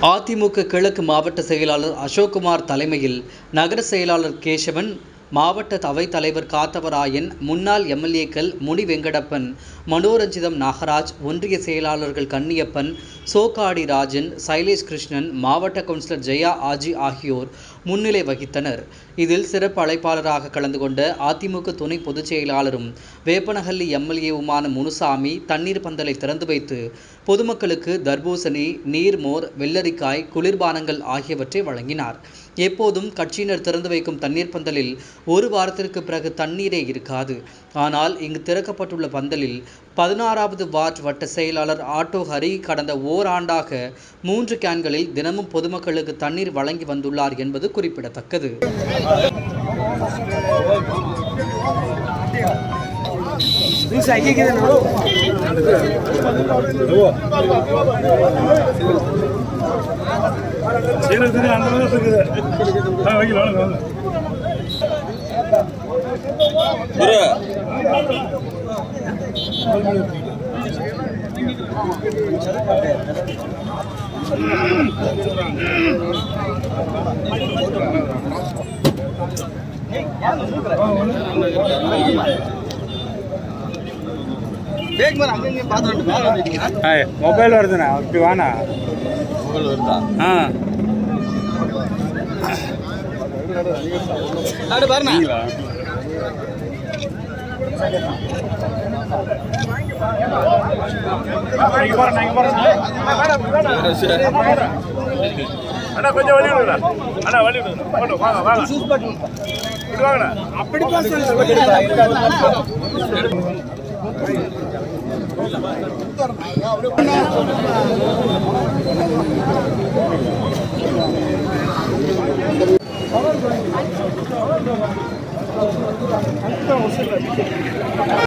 அதிமுக கிழக்கு மாவட்ட செயலாளர் அசோக்குமார் தலைமையில் நகர செயலாளர் கேசவன், மாவட்ட அவைத்தலைவர் காத்தவராயன், முன்னாள் எம்எல்ஏக்கள் முனி வெங்கடப்பன், மனோரஞ்சிதம் நாகராஜ், ஒன்றிய செயலாளர்கள் கன்னியப்பன், சோக்காடி ராஜன், சைலேஷ் கிருஷ்ணன், மாவட்ட கவுன்சிலர் ஜெயா ஆஜி ஆகியோர் முன்னிலை வகித்தனர். இதில் சிறப்பு அழைப்பாளராக கலந்து கொண்ட அதிமுக துணை பொதுச் செயலாளரும் வேப்பனஹள்ளி எம்எல்ஏவுமான முனுசாமி தண்ணீர் பந்தலை திறந்து வைத்து பொதுமக்களுக்கு தர்பூசணி, நீர்மோர், வெள்ளரிக்காய், குளிர்பானங்கள் ஆகியவற்றை வழங்கினார். எப்போதும் கட்சியினர் திறந்து வைக்கும் தண்ணீர் பந்தலில் ஒரு வாரத்திற்கு பிறகு தண்ணீரே இருக்காது. ஆனால் இங்கு திறக்கப்பட்டுள்ள பந்தலில் 16வது வார்டு வட்ட செயலாளர் ஆட்டோ ஹரி கடந்த ஓராண்டாக 3 கேன்களில் தினமும் பொதுமக்களுக்கு தண்ணீர் வழங்கி வந்துள்ளார் என்பது குறிப்பிடத்தக்கது. மொபைல் வருதுண்ணா, அப்படி வாண்ணா. மொபைல் வருதா? பாருண்ணா. அண்ணா கொஞ்சம் வழி விடுங்க. அண்ணா வழி விடுங்க. வாங்க வாங்க. வாங்கண்ணா. அப்படி பாஸ்